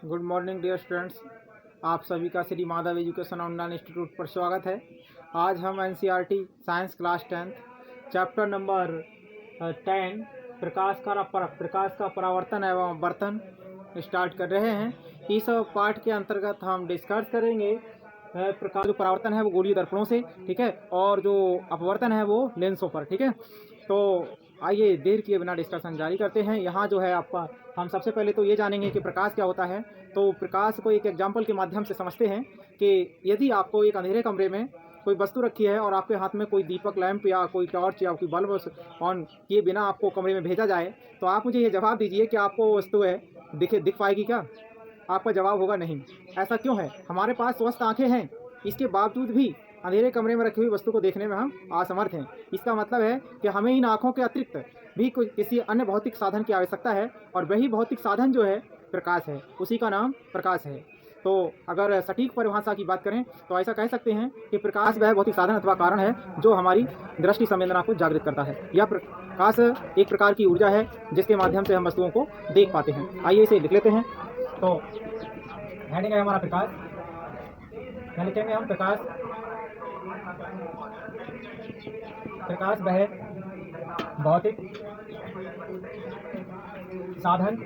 Good morning dear students. आप सभी का Shri Madhav education online institute पर स्वागत है। आज हम NCERT science class 10 chapter number 10 प्रकाश का परावर्तन एवं अपवर्तन स्टार्ट कर रहे हैं। इस पाठ के अंतर्गत हम डिस्कस करेंगे प्रकाश जो परावर्तन है वो गोलीय दर्पणों से, ठीक है, और जो अपवर्तन है वो लेंसों पर, ठीक है। तो आइए देर किए बिना डिस्कशन जारी करते हैं। यहाँ जो है आपका हम सबसे पहले तो ये जानेंगे कि प्रकाश क्या होता है। तो प्रकाश को एक एग्जाम्पल के माध्यम से समझते हैं कि यदि आपको एक अंधेरे कमरे में कोई वस्तु रखी है और आपके हाथ में कोई दीपक लैंप या कोई टॉर्च या कोई बल्ब ऑन किए बिना आपको कमरे में भेजा जाए, तो आप मुझे ये जवाब दीजिए कि आपको वो वस्तु है दिख पाएगी क्या? आपका जवाब होगा नहीं। ऐसा क्यों है? हमारे पास स्वस्थ आंखें हैं, इसके बावजूद भी अंधेरे कमरे में रखी हुई वस्तु को देखने में हम असमर्थ हैं। इसका मतलब है कि हमें इन आँखों के अतिरिक्त भी कोई किसी अन्य भौतिक साधन की आवश्यकता है, और वही भौतिक साधन जो है प्रकाश है, उसी का नाम प्रकाश है। तो अगर सटीक परिभाषा की बात करें तो ऐसा कह सकते हैं कि प्रकाश वह भौतिक साधन अथवा कारण है जो हमारी दृष्टि संवेदना को जागृत करता है। यह प्रकाश एक प्रकार की ऊर्जा है जिसके माध्यम से हम वस्तुओं को देख पाते हैं। आइए इसे लिख लेते हैं। तो हेडिंग है हमारा प्रकाश। क्या लिखेंगे हम? प्रकाश वह भौतिक साधन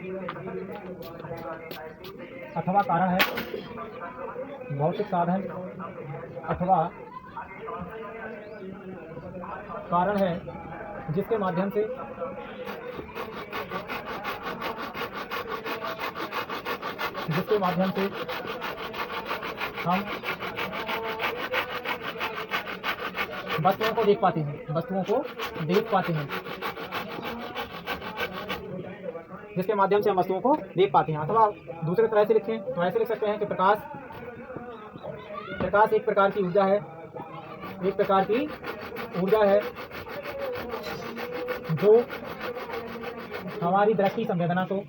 अथवा कारण है, भौतिक साधन अथवा कारण है जिसके माध्यम से हम वस्तुओं को देख पाते हैं, जिसके माध्यम से हम वस्तुओं को देख पाते हैं। अथवा दूसरे तरह से लिखें तो ऐसे लिख सकते हैं कि प्रकाश एक प्रकार की ऊर्जा है जो हमारी दृष्टि संवेदना को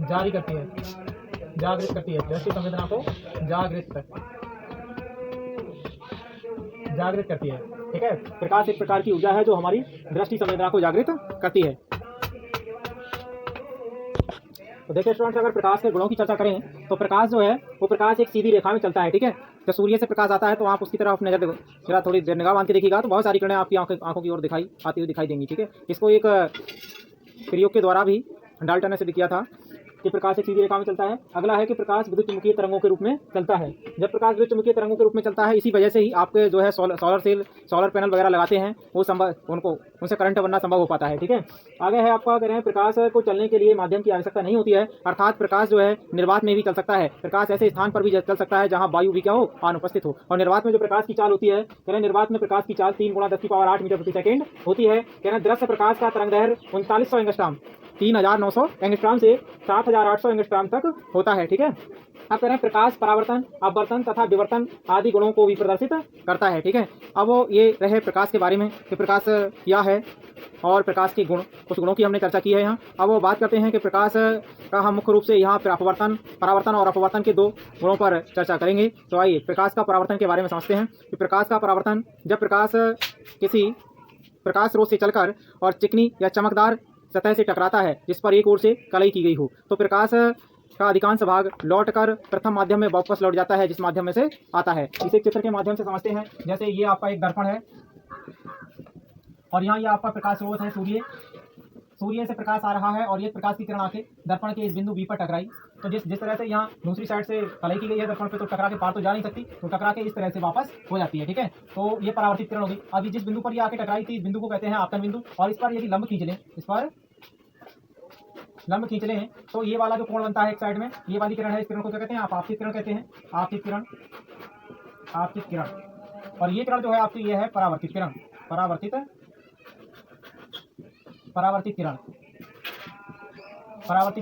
जागृत करती है, दृष्टि संवेदना को जागृत करती है, ठीक है। प्रकाश एक प्रकार की ऊर्जा है जो हमारी दृष्टि संवेदना को जागृत करती है। तो देखिए स्टूडेंट्स, अगर प्रकाश के गुणों की चर्चा करें तो प्रकाश जो है वो प्रकाश एक सीधी रेखा में चलता है, ठीक है। जब सूर्य से प्रकाश आता है तो आप उसकी तरफ नजर जरा थोड़ी देर निगाह बांध के देखिएगा तो बहुत सारी किरणें आपकी आंखों की ओर आती हुई दिखाई देंगी, ठीक है। इसको एक प्रयोग के द्वारा भी डाल्टन ने सिद्ध किया था कि प्रकाश एक सीधी रेखा में चलता है। अगला है कि प्रकाश विद्युत चुम्बकीय तरंगों के रूप में चलता है। जब प्रकाश विद्युत चुम्बकीय तरंगों के रूप में चलता है, इसी वजह से ही आपके जो है सोलर पैनल वगैरह लगाते हैं, वो उनसे करंट बनना संभव हो पाता है, ठीक है। आगे है आपका कह रहे हैं प्रकाश को चलने के लिए माध्यम की आवश्यकता नहीं होती है, अर्थात प्रकाश जो है निर्वात में भी चल सकता है। प्रकाश ऐसे स्थान पर भी चल सकता है जहाँ वायु भी क्या हो, अनुपस्थित हो। और निर्वात में जो प्रकाश की चाल होती है, कह रहे निर्वात में प्रकाश की चाल 3 × 10⁸ मीटर प्रति सेकेंड होती है। कह रहे दृश्य प्रकाश का तरंगदैर्घ्य 3900 एंगस्ट्रॉम 3900 एंगस्ट्रॉम से 7800 एंगस्ट्रॉम तक होता है, ठीक है। अब कह रहे हैं प्रकाश परावर्तन, अपवर्तन तथा विवर्तन आदि गुणों को भी प्रदर्शित करता है, ठीक है। अब ये रहे प्रकाश के बारे में कि प्रकाश क्या है और प्रकाश के गुण, कुछ गुणों की हमने चर्चा की है यहाँ। अब वो बात करते हैं कि प्रकाश का हम मुख्य रूप से यहाँ परावर्तन और अपवर्तन के 2 गुणों पर चर्चा करेंगे। तो आइए प्रकाश का परावर्तन के बारे में समझते हैं कि प्रकाश का परावर्तन, जब प्रकाश किसी प्रकाश स्रोत से चलकर और चिकनी या चमकदार सतह से टकराता है जिस पर एक ओर से कलई की गई हो, तो प्रकाश का अधिकांश भाग लौटकर प्रथम माध्यम में वापस लौट जाता है जिस माध्यम में से आता है। इसे चित्र के माध्यम से समझते हैं। जैसे ये आपका एक दर्पण है और यहाँ ये आपका प्रकाश स्रोत है सूर्य से प्रकाश आ रहा है और ये प्रकाश की किरण आके दर्पण के इस बिंदु बी पर टकराई। तो जिस तरह से यहाँ दूसरी साइड से कलई की गई है दर्पण पे, तो टकरा के पार तो जा नहीं सकती, तो टकरा के इस तरह से वापस हो जाती है, ठीक है। तो ये परावर्तित किरण होगी। अभी जिस बिंदु पर ये आके टकराई थी, इस बिंदु को कहते हैं आपतन बिंदु। और इस पर यदि लंब खींच लें तो ये वाला जो कोण बनता है एक साइड में, ये वाली किरण है, इस किरण को क्या कहते हैं? आपतित किरण कहते हैं। आपतित किरण। और ये किरण जो है आपकी ये है परावर्तित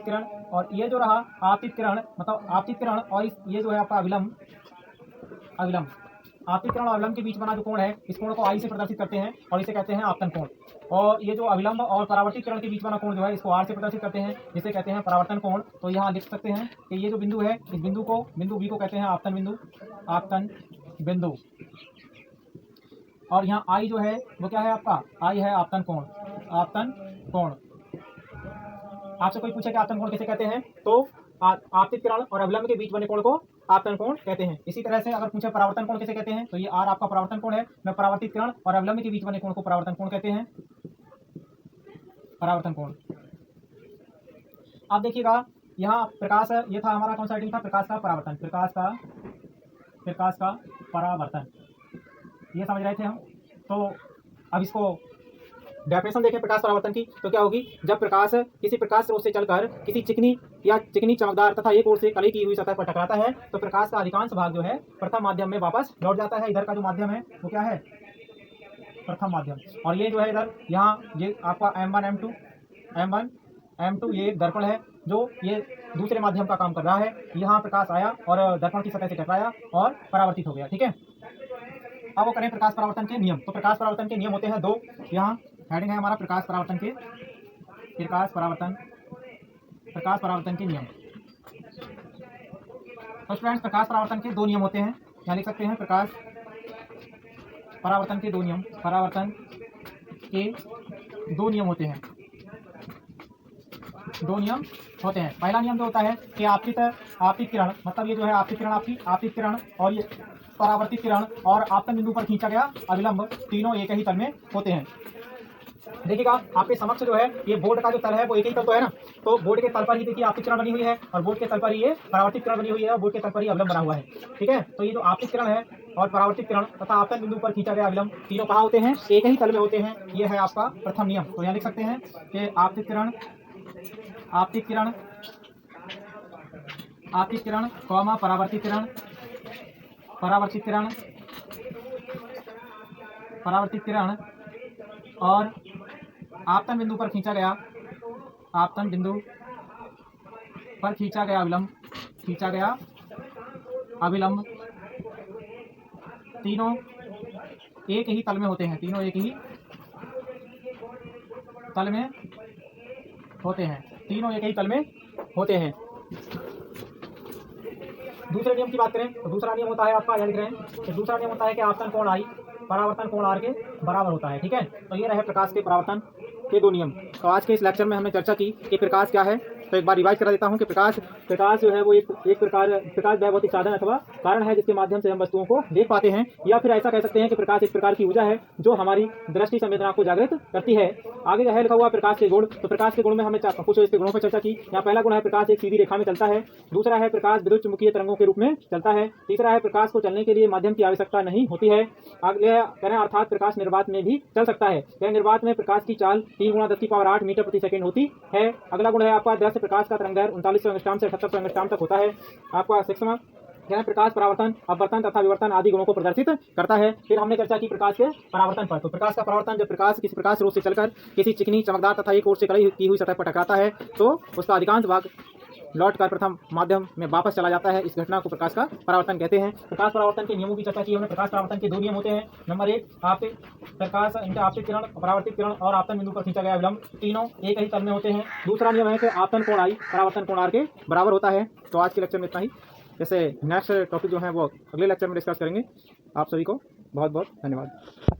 किरण। और ये जो रहा आपतित किरण, मतलब आपतित किरण और ये जो है आपका अविलंब। आपतित किरण और अविलंब के बीच बना जो कोण है, इस कोण को आई से प्रदर्शित करते हैं और इसे कहते हैं आपतन कोण। और ये जो अविलंब और परावर्तित किरण के बीच बना कोण जो है, इसको आर से प्रदर्शित करते हैं, जिसे कहते हैं परावर्तन कोण। तो यहाँ लिख सकते हैं कि ये जो बिंदु है, इस बिंदु बी को कहते हैं आपतन बिंदु। और यहाँ आई जो है वो क्या है आपका? आई है आपतन कोण। आपतन कोण। आपसे कोई पूछे कि आपतन कोण किसे कहते हैं, तो आपतित किरण और अभिलंब के बीच बने कोण को आपतन कोण कहते हैं। इसी तरह से अगर पूछे परावर्तन कोण किसे कहते हैं, तो ये आर आपका परावर्तन कोण है, मैं परावर्तित किरण और अभिलंब के बीच बने कोण को परावर्तन कोण कहते हैं, परावर्तन कोण। अब देखिएगा यहाँ प्रकाश, ये था हमारा कौन सा आइटम था, प्रकाश का परावर्तन, प्रकाश का परावर्तन, ये समझ रहे थे हम। तो अब इसको डेफिनेशन देखें प्रकाश परावर्तन की, तो क्या होगी, जब प्रकाश किसी प्रकाश स्रोत से चलकर किसी चिकनी चमकदार तथा एक ओर से कली की हुई सतह पर टकराता है, तो प्रकाश का अधिकांश भाग जो है प्रथम माध्यम में वापस लौट जाता है। इधर का जो माध्यम है वो क्या है, प्रथम माध्यम। और ये जो है इधर यहाँ ये आपका M1 M2 ये एक दर्पण है जो ये दूसरे माध्यम का काम कर रहा है। यहाँ प्रकाश आया और दर्पण की सतह से टकराया और परावर्तित हो गया, ठीक है। अब वो करें प्रकाश परावर्तन के नियम। तो प्रकाश परावर्तन के नियम होते हैं दो, यहाँ हेडिंग है हमारा प्रकाश परावर्तन के नियम। तो स्टूडेंट्स प्रकाश परावर्तन के दो नियम होते हैं, यहाँ लिख सकते हैं प्रकाश परावर्तन के दो नियम, परावर्तन के दो नियम होते हैं, दो नियम होते हैं। पहला नियम जो होता है कि आपतित किरण, मतलब ये जो है आपतित किरण, आपतित किरण और ये परावर्तित किरण और आपतन बिंदु पर खींचा गया अभिलंब तीनों एक ही तल में होते हैं। देखिएगा आपके समक्ष जो है ये बोर्ड का जो तल है वो एक ही तल तो है ना, तो बोर्ड के तल पर ही देखिए आपतित किरण बनी हुई है और बोर्ड के तल पर ही ये परावर्तित किरण बनी हुई है और बोर्ड के तल पर ही अभिलंब बना हुआ है, ठीक है। तो ये जो आपतित किरण है और परावर्तित किरण तथा आपतन बिंदु पर खींचा गया अभिलंब तीनों कहाँ होते हैं, एक ही तल में होते हैं। ये है आपका प्रथम नियम। तो यहाँ लिख सकते हैं कि आपतित किरण कौमा परावर्तित किरण और आपतन बिंदु पर खींचा गया अभिलंब तीनों एक ही तल में होते हैं, तीनों एक ही तल में होते हैं। दूसरे नियम की बात करें तो दूसरा नियम होता है आपका, याद रखें कि दूसरा नियम होता है कि आपतन कोण आई परावर्तन कोण आर के बराबर होता है, ठीक है। तो ये रहे प्रकाश के परावर्तन के दो नियम। तो आज के इस लेक्चर में हमने चर्चा की कि प्रकाश क्या है। तो एक बार रिवाइज करा देता हूँ कि प्रकाश जो है वो एक प्रकाश भौतिक साधन अथवा कारण है जिसके माध्यम से हम वस्तुओं को देख पाते हैं, या फिर ऐसा कह सकते हैं कि प्रकाश एक प्रकार की ऊर्जा है जो हमारी दृष्टि संवेदना को जागृत करती है। आगे है लिखा हुआ प्रकाश के गुण। तो प्रकाश के गुण में हमने कुछ इसके गुणों पर चर्चा की। यहाँ पहला गुण है प्रकाश एक सीधी रेखा में चलता है, दूसरा है प्रकाश विद्युत चुम्बकीय तरंगों के रूप में चलता है, तीसरा है प्रकाश को चलने के लिए माध्यम की आवश्यकता नहीं होती है। आगे करें अर्थात प्रकाश निर्वात में भी चल सकता है। निर्वात में प्रकाश की चाल 3 × 10⁸ मीटर प्रति सेकंड होती है। अगला गुण है आपका दृश्य प्रकाश का तरंगदैर्घ्य 3900 एंगस्ट्रॉम से 7800 एंगस्ट्रॉम तक होता है। आपका 6वां प्रकाश परावर्तन, अपवर्तन तथा विवर्तन आदि गुणों को प्रदर्शित करता है। फिर हमने चर्चा की प्रकाश के परावर्तन पर। तो प्रकाश का परावर्तन, जब प्रकाश किसी प्रकाश स्रोत से चलकर किसी चिकनी चमकदार तथा एक ओर से कली की हुई सतह पर टकराता है तो उसका अधिकांश भाग लौट कर प्रथम माध्यम में वापस चला जाता है। इस घटना को प्रकाश का परावर्तन कहते हैं। प्रकाश परावर्तन के नियमों की चर्चा की हमने। प्रकाश परावर्तन के दो नियम होते हैं। नंबर 1 आपतित किरण, परावर्तित किरण और आपतन बिंदु पर खींचा गया अभिलंब तीनों एक ही तल में होते हैं। दूसरा नियम है कि आपतन कोण आई परावर्तन कोण आर के बराबर होता है। तो आज के लेक्चर में इतना ही। जैसे नेक्स्ट टॉपिक जो है वो अगले लेक्चर में डिस्कस करेंगे। आप सभी को बहुत बहुत धन्यवाद।